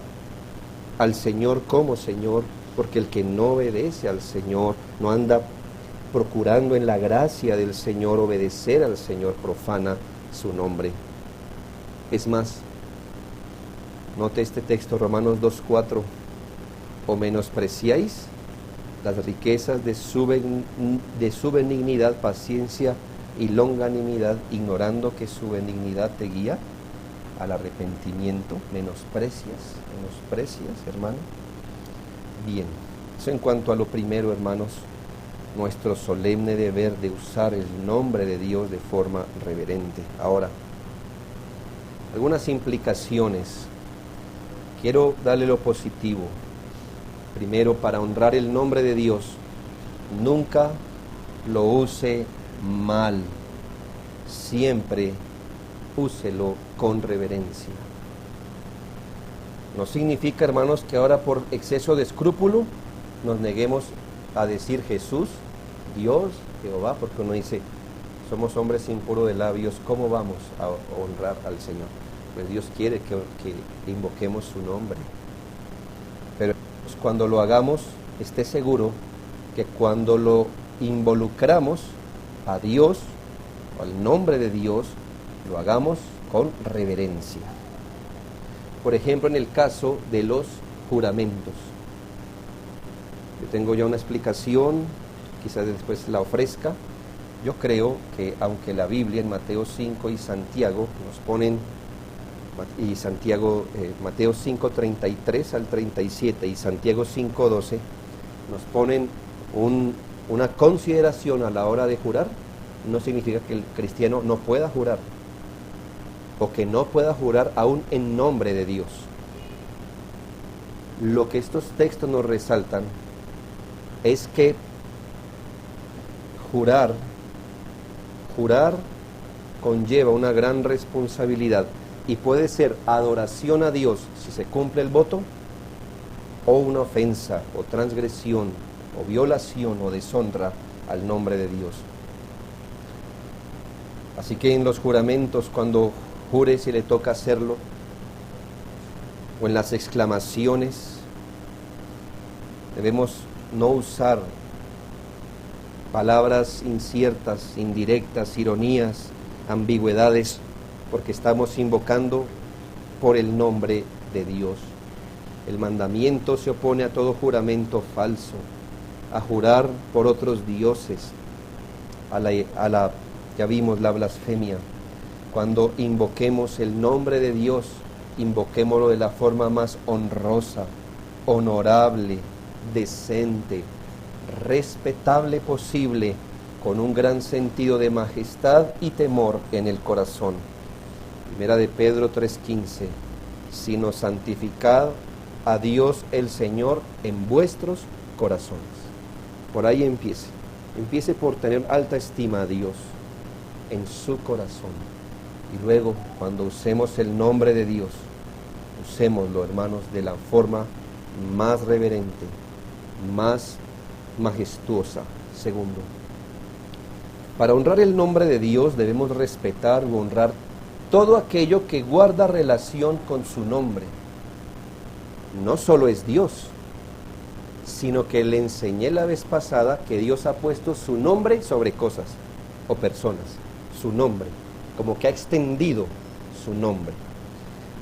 al Señor como Señor? Porque el que no obedece al Señor, no anda procurando en la gracia del Señor obedecer al Señor, profana su nombre. Es más, note este texto, Romanos 2:4, o menospreciáis las riquezas de su benignidad, paciencia y longanimidad, ignorando que su benignidad te guía al arrepentimiento. Menosprecias, hermano. Bien, eso en cuanto a lo primero, hermanos, nuestro solemne deber de usar el nombre de Dios de forma reverente. Ahora, algunas implicaciones. Quiero darle lo positivo. Primero, para honrar el nombre de Dios, nunca lo use mal. Siempre úselo con reverencia. No significa, hermanos, que ahora por exceso de escrúpulo nos neguemos a decir Jesús, Dios, Jehová, porque uno dice, somos hombres impuros de labios, ¿cómo vamos a honrar al Señor? Pues Dios quiere que invoquemos su nombre. Pero cuando lo hagamos, esté seguro que cuando lo involucramos a Dios, o al nombre de Dios, lo hagamos con reverencia. Por ejemplo, en el caso de los juramentos. Yo tengo ya una explicación, quizás después la ofrezca. Yo creo que aunque la Biblia en Mateo 5 y Santiago nos ponen, Mateo 5, 33 al 37 y Santiago 5, 12, nos ponen una consideración a la hora de jurar, no significa que el cristiano no pueda jurar, o que no pueda jurar aún en nombre de Dios. Lo que estos textos nos resaltan es que jurar conlleva una gran responsabilidad y puede ser adoración a Dios si se cumple el voto, o una ofensa o transgresión o violación o deshonra al nombre de Dios. Así que en los juramentos, cuando jure, si le toca hacerlo, o en las exclamaciones, debemos no usar palabras inciertas, indirectas, ironías, ambigüedades, porque estamos invocando por el nombre de Dios. El mandamiento se opone a todo juramento falso, a jurar por otros dioses, ya vimos la blasfemia. Cuando invoquemos el nombre de Dios, invoquémoslo de la forma más honrosa, honorable, decente, respetable posible, con un gran sentido de majestad y temor en el corazón. Primera de Pedro 3:15, sino santificad a Dios el Señor en vuestros corazones. Por ahí empiece por tener alta estima a Dios en su corazón, y luego cuando usemos el nombre de Dios, usémoslo, hermanos, de la forma más reverente, más majestuosa. Segundo, para honrar el nombre de Dios debemos respetar o honrar todo aquello que guarda relación con su nombre. No solo es Dios, sino que le enseñé la vez pasada que Dios ha puesto su nombre sobre cosas o personas, su nombre, como que ha extendido su nombre.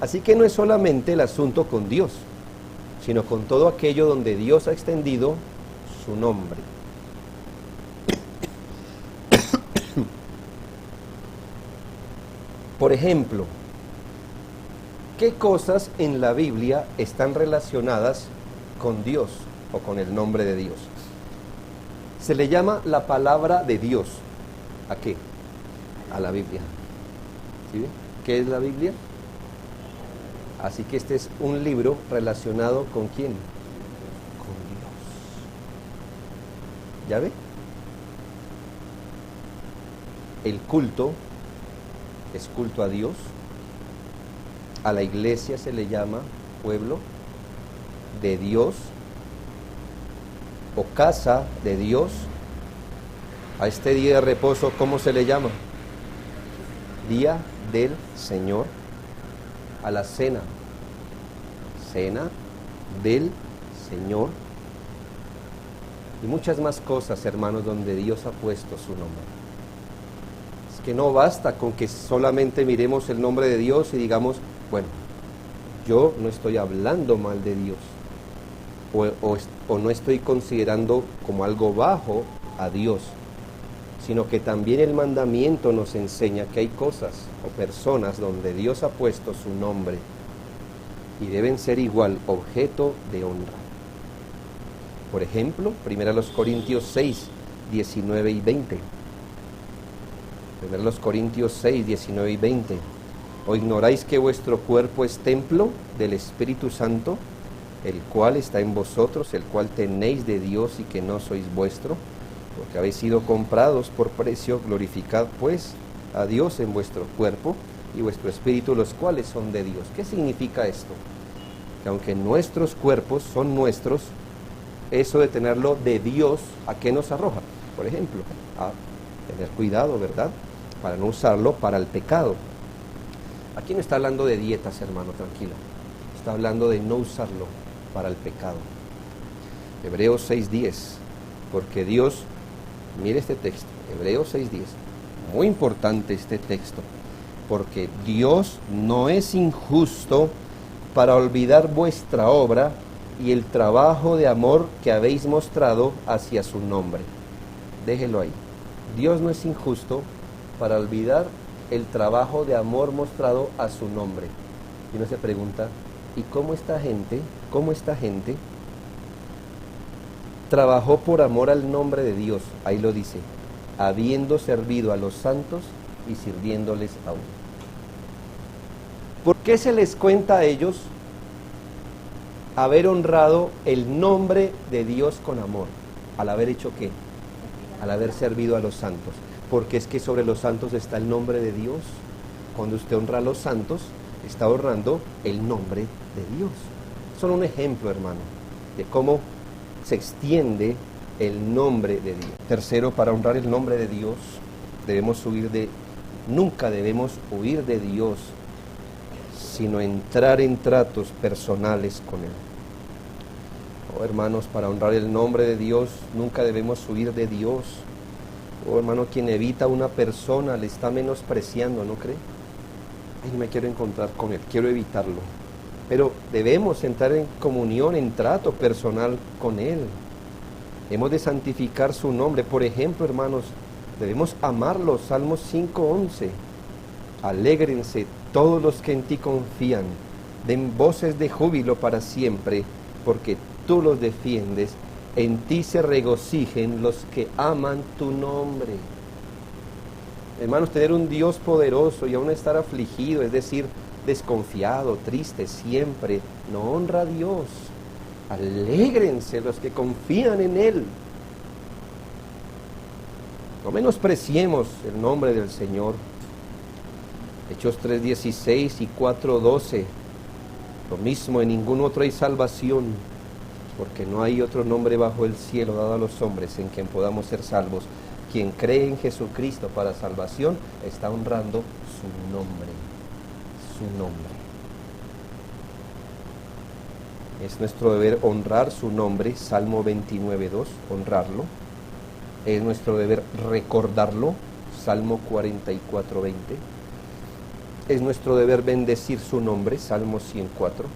Así que no es solamente el asunto con Dios, sino con todo aquello donde Dios ha extendido su nombre. Por ejemplo, ¿qué cosas en la Biblia están relacionadas con Dios o con el nombre de Dios? Se le llama la palabra de Dios. ¿A qué? A la Biblia. ¿Sí? ¿Qué es la Biblia? Así que este es un libro relacionado ¿con quién? Con Dios. ¿Ya ve? El culto es culto a Dios. A la iglesia se le llama pueblo de Dios o casa de Dios. A este día de reposo, ¿cómo se le llama? Día del Señor. A la cena, cena del Señor. Y muchas más cosas, hermanos, donde Dios ha puesto su nombre. Es que no basta con que solamente miremos el nombre de Dios y digamos, bueno, yo no estoy hablando mal de Dios, o no estoy considerando como algo bajo a Dios, sino que también el mandamiento nos enseña que hay cosas o personas donde Dios ha puesto su nombre y deben ser igual objeto de honra. Por ejemplo, 1 Corintios 6, 19 y 20. 1 Corintios 6, 19 y 20. ¿O ignoráis que vuestro cuerpo es templo del Espíritu Santo, el cual está en vosotros, el cual tenéis de Dios y que no sois vuestro? Porque habéis sido comprados por precio. Glorificad pues a Dios en vuestro cuerpo y vuestro espíritu, los cuales son de Dios. ¿Qué significa esto? Que aunque nuestros cuerpos son nuestros, eso de tenerlo de Dios, ¿a qué nos arroja? Por ejemplo, a tener cuidado, ¿verdad? Para no usarlo para el pecado. Aquí no está hablando de dietas, hermano, tranquilo. Está hablando de no usarlo para el pecado. Hebreos 6:10. Porque Dios, mire este texto, Hebreos 6:10. Muy importante este texto. Porque Dios no es injusto para olvidar vuestra obra y el trabajo de amor que habéis mostrado hacia su nombre. Déjelo ahí. Dios no es injusto para olvidar el trabajo de amor mostrado a su nombre. Y uno se pregunta, ¿y cómo esta gente trabajó por amor al nombre de Dios? Ahí lo dice, habiendo servido a los santos y sirviéndoles aún. ¿Por qué se les cuenta a ellos haber honrado el nombre de Dios con amor? ¿Al haber hecho qué? Al haber servido a los santos. Porque es que sobre los santos está el nombre de Dios. Cuando usted honra a los santos, está honrando el nombre de Dios. Son un ejemplo, hermano, de cómo se extiende el nombre de Dios. Tercero, para honrar el nombre de Dios, nunca debemos huir de Dios, sino entrar en tratos personales con Él. Oh, hermanos, para honrar el nombre de Dios, nunca debemos huir de Dios. Oh, hermano, quien evita a una persona le está menospreciando, ¿no cree? Ay, no me quiero encontrar con Él, quiero evitarlo. Pero debemos entrar en comunión, en trato personal con Él. Hemos de santificar su nombre. Por ejemplo, hermanos, debemos amarlo. Salmos 5:11. Alégrense todos los que en ti confían. Den voces de júbilo para siempre, porque tú los defiendes. En ti se regocijen los que aman tu nombre. Hermanos, tener un Dios poderoso y aún estar afligido, es decir, desconfiado, triste siempre, no honra a Dios. Alégrense los que confían en Él. No menospreciemos el nombre del Señor. Hechos 3:16 y 4:12. Lo mismo, en ningún otro hay salvación, porque no hay otro nombre bajo el cielo dado a los hombres en quien podamos ser salvos. Quien cree en Jesucristo para salvación está honrando su nombre. Su nombre. Es nuestro deber honrar su nombre, Salmo 29:2, honrarlo. Es nuestro deber recordarlo, Salmo 44:20. Es nuestro deber bendecir su nombre, Salmo 104.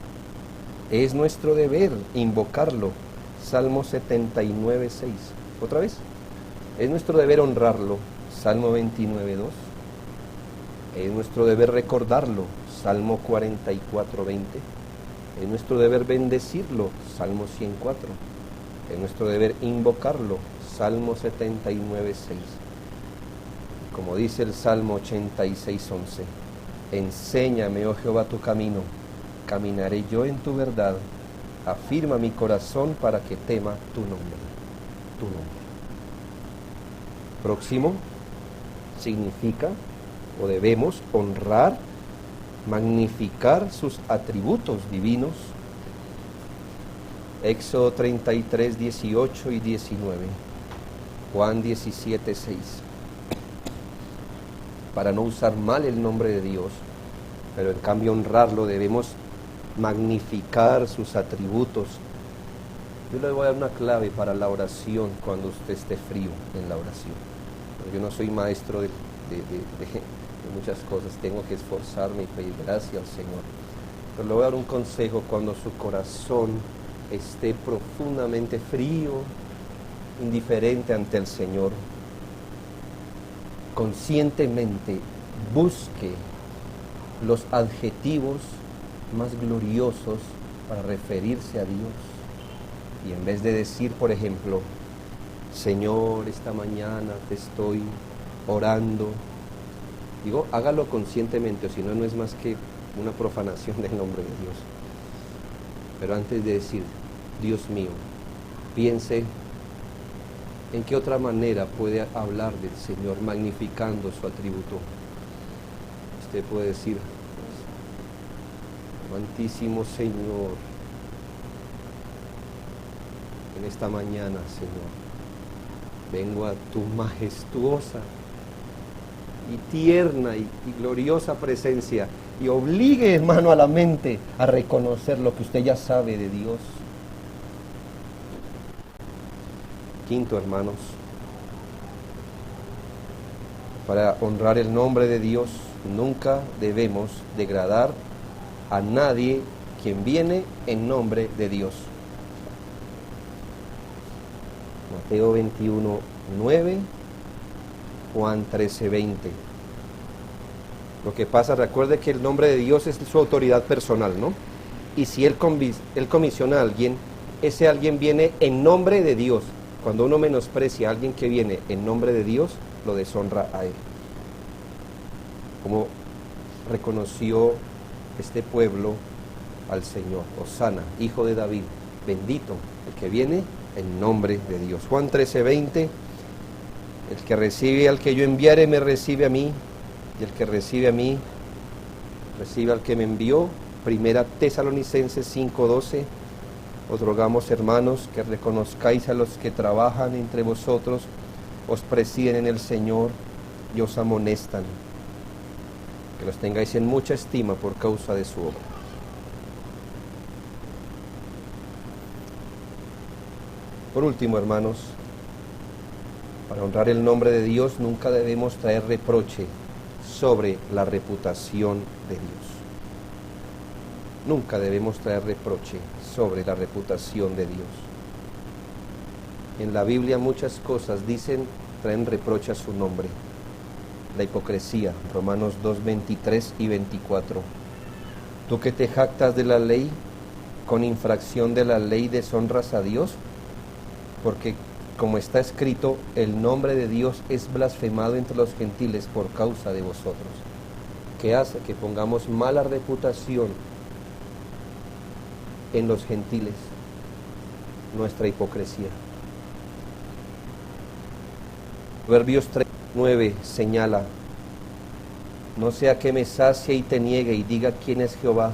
Es nuestro deber invocarlo, Salmo 79:6. ¿Otra vez? Es nuestro deber honrarlo, Salmo 29:2. Es nuestro deber recordarlo, Salmo 44:20. Es nuestro deber bendecirlo, Salmo 104. Es nuestro deber invocarlo, Salmo 79:6. Como dice el Salmo 86:11. Enséñame, oh Jehová, tu camino, caminaré yo en tu verdad. Afirma mi corazón para que tema tu nombre. Tu nombre. Próximo significa o debemos honrar, magnificar sus atributos divinos. Éxodo 33:18 y 19. Juan 17:6. Para no usar mal el nombre de Dios, pero en cambio honrarlo, debemos magnificar sus atributos. Yo le voy a dar una clave para la oración cuando usted esté frío en la oración. Yo no soy maestro de muchas cosas, tengo que esforzarme y pedir gracia al Señor. Pero le voy a dar un consejo cuando su corazón esté profundamente frío, indiferente ante el Señor. Conscientemente busque los adjetivos más gloriosos para referirse a Dios. Y en vez de decir, por ejemplo, Señor, esta mañana te estoy orando Digo, hágalo conscientemente, o si no, no es más que una profanación del nombre de Dios. Pero antes de decir, Dios mío, piense en qué otra manera puede hablar del Señor magnificando su atributo. Usted puede decir, amantísimo Señor, en esta mañana, Señor, vengo a tu majestuosa y tierna y gloriosa presencia, y obligue, hermano, a la mente a reconocer lo que usted ya sabe de Dios. Quinto, hermanos, para honrar el nombre de Dios nunca debemos degradar a nadie quien viene en nombre de Dios. Mateo 21:9, Juan 13:20. Lo que pasa, recuerde que el nombre de Dios es su autoridad personal, ¿no? Y si él comisiona a alguien, ese alguien viene en nombre de Dios. Cuando uno menosprecia a alguien que viene en nombre de Dios, lo deshonra a él. Como reconoció este pueblo al Señor: Hosana, hijo de David, bendito el que viene en nombre de Dios. Juan 13:20, el que recibe al que yo enviare me recibe a mí, y el que recibe a mí recibe al que me envió. Primera Tesalonicenses 5:12. Os rogamos, hermanos, que reconozcáis a los que trabajan entre vosotros, os presiden en el Señor y os amonestan, que los tengáis en mucha estima por causa de su obra. Por último, hermanos, para honrar el nombre de Dios nunca debemos traer reproche sobre la reputación de Dios. Nunca debemos traer reproche sobre la reputación de Dios. En la Biblia muchas cosas traen reproche a su nombre. La hipocresía, Romanos 2:23 y 24. Tú que te jactas de la ley, con infracción de la ley deshonras a Dios, porque como está escrito, el nombre de Dios es blasfemado entre los gentiles por causa de vosotros. ¿Qué hace? Que pongamos mala reputación en los gentiles, nuestra hipocresía. Proverbios 3:9 señala: no sea que me sacie y te niegue y diga quién es Jehová,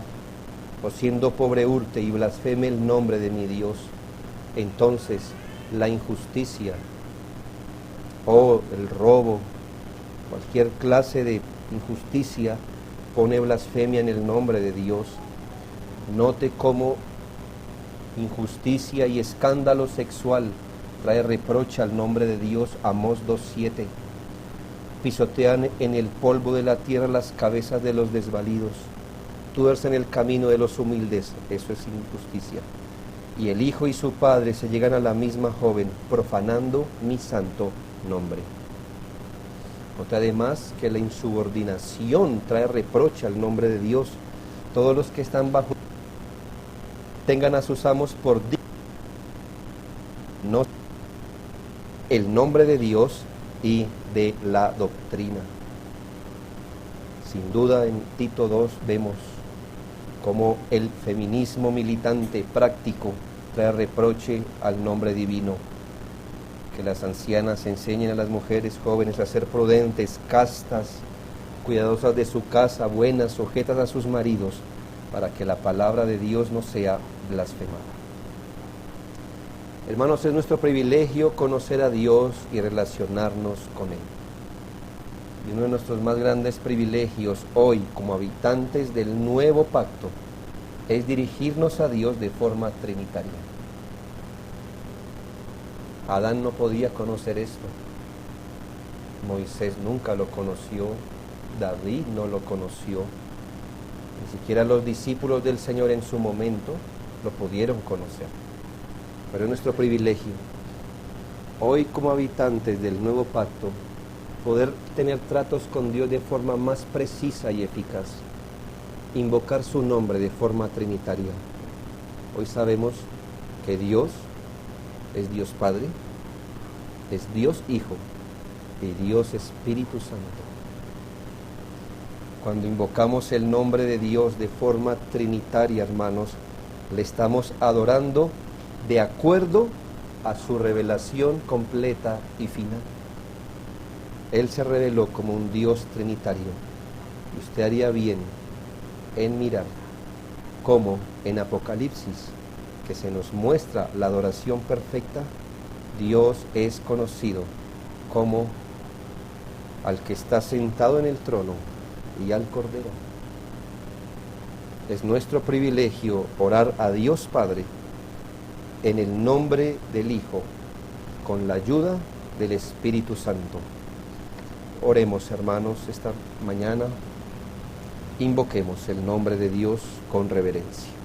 o siendo pobre hurte y blasfeme el nombre de mi Dios. Entonces la injusticia o el robo, cualquier clase de injusticia, pone blasfemia en el nombre de Dios. Note cómo injusticia y escándalo sexual trae reproche al nombre de Dios. Amós 2:7. Pisotean en el polvo de la tierra las cabezas de los desvalidos, tuercen el camino de los humildes. Eso es injusticia. Y el hijo y su padre se llegan a la misma joven, profanando mi santo nombre. Note además que la insubordinación trae reproche al nombre de Dios. Todos los que están bajo tengan a sus amos por no el nombre de Dios y de la doctrina. Sin duda, en Tito 2 vemos cómo el feminismo militante práctico trae reproche al nombre divino. Que las ancianas enseñen a las mujeres jóvenes a ser prudentes, castas, cuidadosas de su casa, buenas, sujetas a sus maridos, para que la palabra de Dios no sea blasfemada. Hermanos, es nuestro privilegio conocer a Dios y relacionarnos con Él. Y uno de nuestros más grandes privilegios hoy, como habitantes del nuevo pacto, es dirigirnos a Dios de forma trinitaria. Adán no podía conocer esto. Moisés nunca lo conoció. David no lo conoció. Ni siquiera los discípulos del Señor en su momento lo pudieron conocer. Pero es nuestro privilegio, hoy como habitantes del nuevo pacto, poder tener tratos con Dios de forma más precisa y eficaz, invocar su nombre de forma trinitaria. Hoy sabemos que Dios es Dios Padre, es Dios Hijo y Dios Espíritu Santo. Cuando invocamos el nombre de Dios de forma trinitaria, hermanos, le estamos adorando de acuerdo a su revelación completa y final. Él se reveló como un Dios trinitario, y usted haría bien en mirar cómo en Apocalipsis, que se nos muestra la adoración perfecta, Dios es conocido como al que está sentado en el trono y al Cordero. Es nuestro privilegio orar a Dios Padre en el nombre del Hijo, con la ayuda del Espíritu Santo. Oremos, hermanos, esta mañana. Invoquemos el nombre de Dios con reverencia.